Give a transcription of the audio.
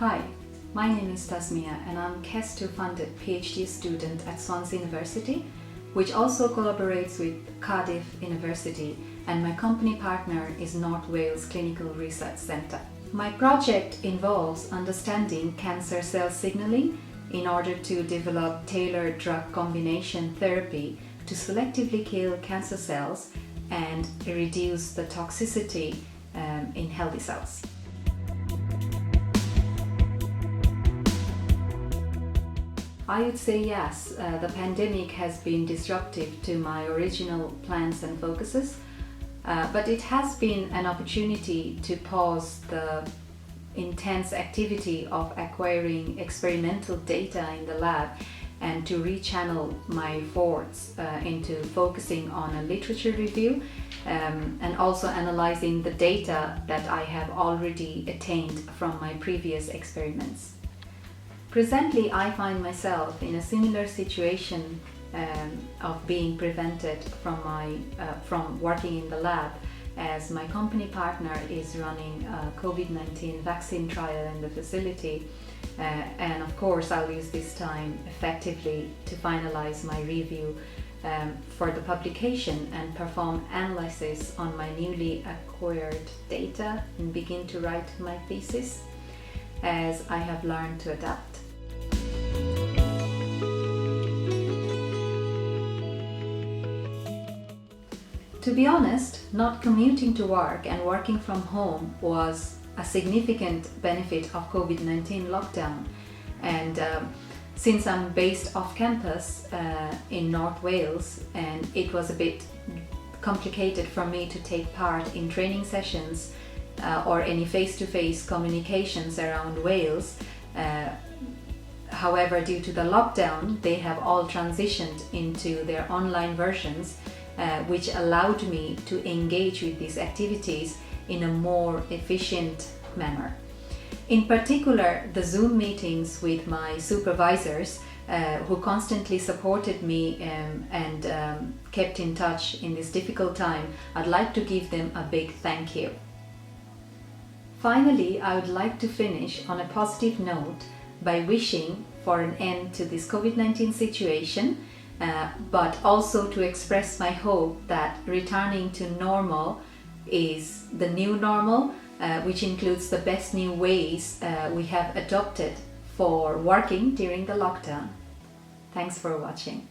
Hi, my name is Tasmia and I'm KESS 2 funded PhD student at Swansea University, which also collaborates with Cardiff University, and my company partner is North Wales Clinical Research Centre. My project involves understanding cancer cell signaling in order to develop tailored drug combination therapy to selectively kill cancer cells and reduce the toxicity in healthy cells. I would say yes, the pandemic has been disruptive to my original plans and focuses, but it has been an opportunity to pause the intense activity of acquiring experimental data in the lab and to rechannel my efforts into focusing on a literature review and also analyzing the data that I have already attained from my previous experiments. Presently, I find myself in a similar situation of being prevented from working in the lab, as my company partner is running a COVID-19 vaccine trial in the facility, and of course I'll use this time effectively to finalize my review for the publication and perform analysis on my newly acquired data and begin to write my thesis, as I have learned to adapt. To be honest, not commuting to work and working from home was a significant benefit of COVID-19 lockdown, and since I'm based off campus in North Wales, and it was a bit complicated for me to take part in training sessions or any face-to-face communications around Wales. However, due to the lockdown, they have all transitioned into their online versions, which allowed me to engage with these activities in a more efficient manner. In particular, the Zoom meetings with my supervisors, who constantly supported me and kept in touch in this difficult time, I'd like to give them a big thank you. Finally, I would like to finish on a positive note by wishing for an end to this COVID-19 situation, but also to express my hope that returning to normal is the new normal, which includes the best new ways we have adopted for working during the lockdown. Thanks for watching.